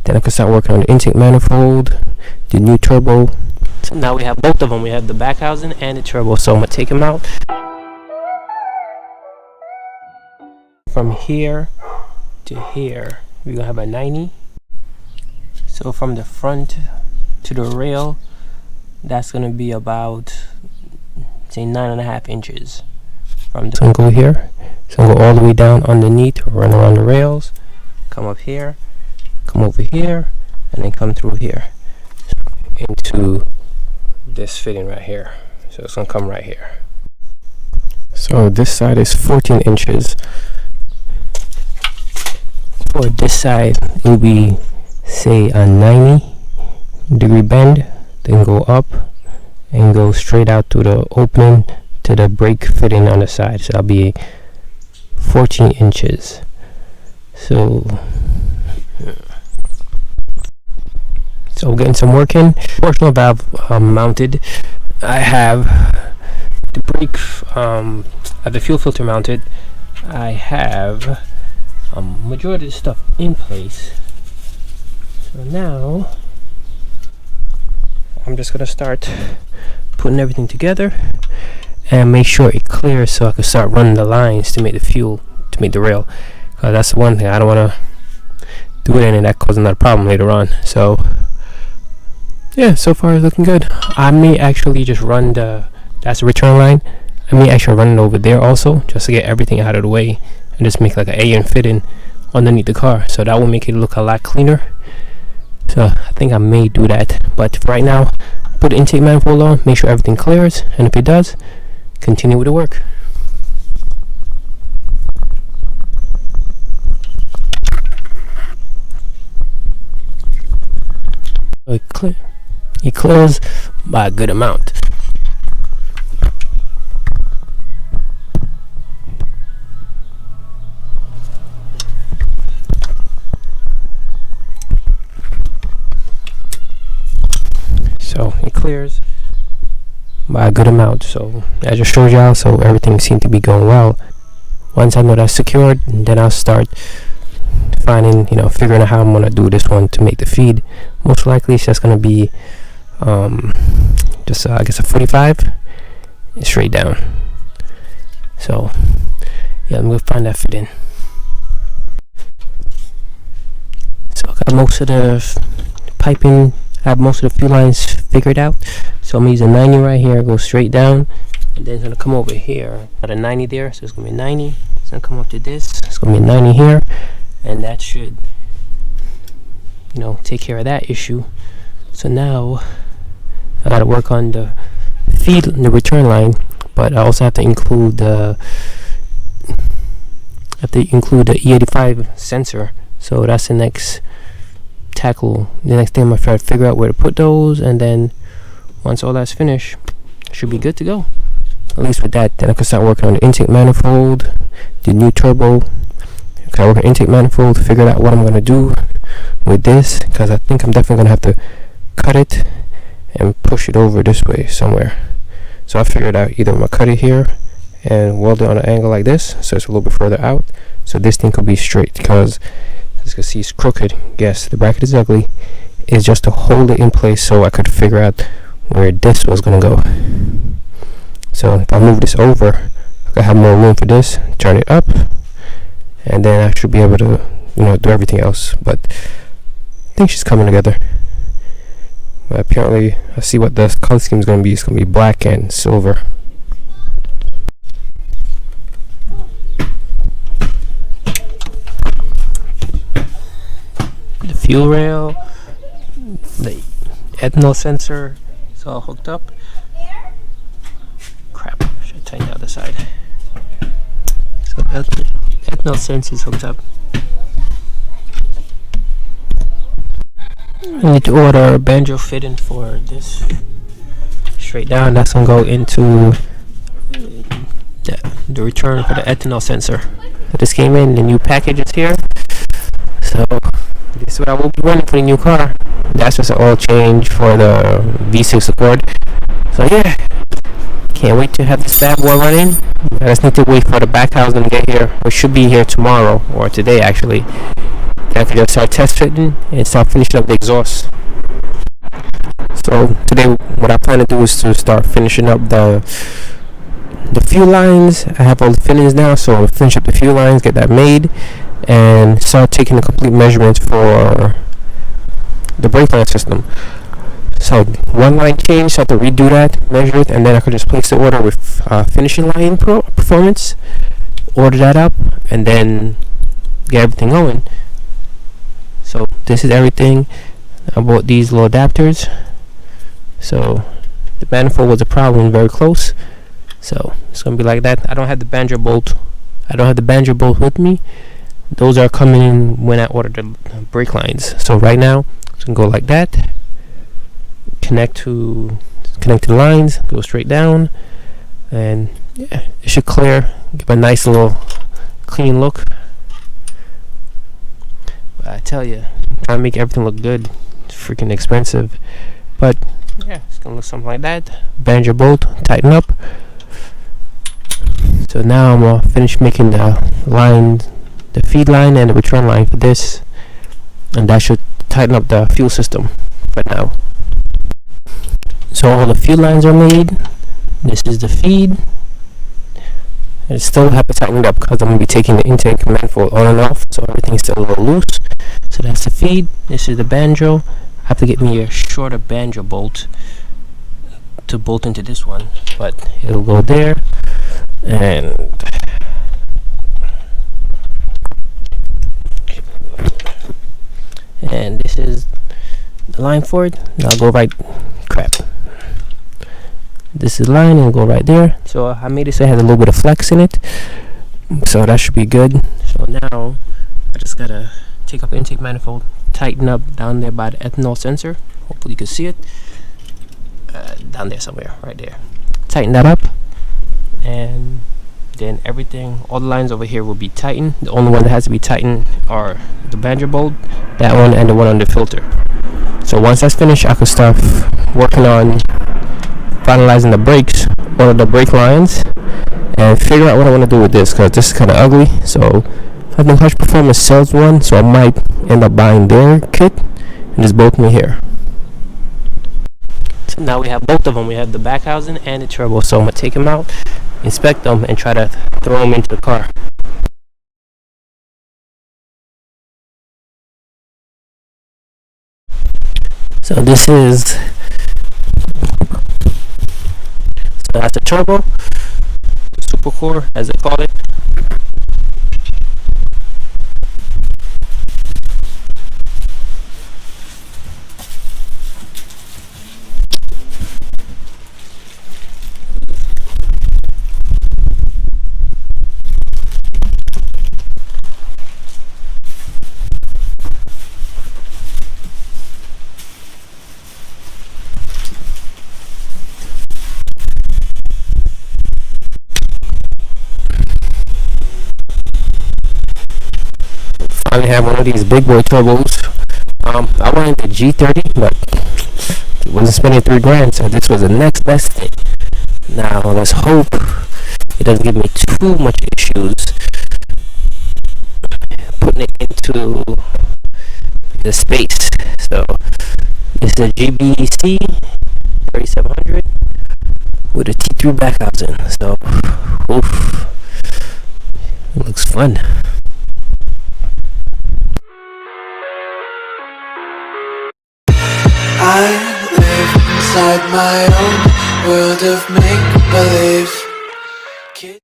Then I can start working on the intake manifold, the new turbo. So now we have both of them. We have the back housing and the turbo. So I'm gonna take them out. From here to here, we're gonna have a 90. So from the front to the rail, that's gonna be about, say, 9.5 inches. From the, so I'm gonna go here. So I'm gonna go all the way down underneath, run around the rails, come up here, come over here, and then come through here into this fitting right here. So it's gonna come right here. So this side is 14 inches. For this side, it will be, say, a 90-degree bend, then go up and go straight out to the opening to the brake fitting on the side. So that'll be 14 inches. So we're getting some work in. Portional valve mounted. I have the brake, I have the fuel filter mounted. I have majority of the stuff in place. So now I'm just gonna start putting everything together and make sure it clears so I can start running the lines to make the fuel, to make the rail. That's the one thing I don't want to do it and that causes another problem later on. So yeah, so far it's looking good. I may actually just run that's the return line. I may actually run it over there also, just to get everything out of the way and just make like an A and fitting underneath the car. So that will make it look a lot cleaner. So I think I may do that. But for right now, put the intake manifold on, make sure everything clears, and if it does, continue with the work. It clears by a good amount. So it clears by a good amount. So I just showed y'all, so everything seemed to be going well. Once I know that's secured, then I'll start finding, figuring out how I'm gonna do this one to make the feed. Most likely it's just gonna be just I guess a 45 straight down. So yeah, I'm gonna find that fit in. So I got most of the piping, I have most of the fuel lines figured out. So I'm gonna use a 90 right here, go straight down, and then it's gonna come over here. Got a 90 there, so it's gonna be a 90. It's gonna come up to this, it's gonna be a 90 here, and that should, take care of that issue. So now I gotta work on the feed, the return line, but I also have to include the E85 sensor. So that's the next tackle. The next thing I'm gonna try to figure out where to put those, and then once all that's finished, should be good to go. At least with that, then I can start working on the intake manifold, the new turbo. I can work on intake manifold, figure out what I'm gonna do with this, because I think I'm definitely gonna have to cut it and push it over this way somewhere. So I figured out either I'm gonna cut it here and weld it on an angle like this, so it's a little bit further out, so this thing could be straight, because as you can see it's crooked. Yes, the bracket is ugly. It's just to hold it in place so I could figure out where this was gonna go. So if I move this over, I could have more room for this, turn it up, and then I should be able to do everything else. But I think she's coming together. But apparently I see what the color scheme is going to be. It's going to be black and silver. The fuel rail, the ethanol sensor, it's all hooked up. Crap, should tighten the other side. So ethanol sensor is hooked up. I need to order a banjo fitting for this. Straight down, that's gonna go into the return for the ethanol sensor. So this came in, the new package is here. So this is what I will be running for the new car. That's just an oil change for the V6 Accord. So yeah, can't wait to have this bad boy running. I just need to wait for the back house to get here, which should be here tomorrow or today actually. I could just start test fitting and start finishing up the exhaust. So today what I plan to do is to start finishing up the fuel lines. I have all the fittings now, so I'll finish up the fuel lines, get that made, and start taking the complete measurements for the brake line system. So one line change, so I have to redo that, measure it, and then I could just place the order with finishing line performance, order that up, and then get everything going. So this is everything. I bought these little adapters. So the manifold was a problem, very close. So it's gonna be like that. I don't have the banjo bolt. With me. Those are coming in when I order the brake lines. So right now it's gonna go like that. Connect to the lines, go straight down, and yeah, it should clear, give a nice little clean look. But I tell you, trying to make everything look good, it's freaking expensive. But yeah, it's gonna look something like that. Banjo bolt, tighten up. So now I'm gonna finish making the line, the feed line and the return line for this, and that should tighten up the fuel system for now. So all the fuel lines are made. This is the feed. And still have to tighten it up because I'm going to be taking the intake manifold on and off, so everything's still a little loose. So that's the feed. This is the banjo. I have to get me a shorter banjo bolt to bolt into this one, but it'll go there. And this is the line for it. I'll go right. Crap. This is line and go right there. So I made it so it has a little bit of flex in it, so that should be good. So now I just gotta take up the intake manifold, tighten up down there by the ethanol sensor. Hopefully you can see it down there somewhere, right there. Tighten that up, and then everything, all the lines over here will be tightened. The only one that has to be tightened are the banjo bolt, that one, and the one on the filter. So once that's finished, I can start working on finalizing the brakes, or the brake lines, and figure out what I want to do with this, because this is kind of ugly. So I think Hush Performance sells one, so I might end up buying their kit and just bolt me here. So now we have both of them. We have the back housing and the turbo. So I'm gonna take them out, inspect them, and try to throw them into the car. So this is, so that's the turbo, the super core as they call it. I have one of these big boy turbos. I wanted the G30, but it wasn't spending $3,000, so this was the next best thing. Now let's hope it doesn't give me too much issues putting it into the space. So this is a GBC 3700 with a T3 back housing. So oof, it looks fun. I live inside my own world of make-believe.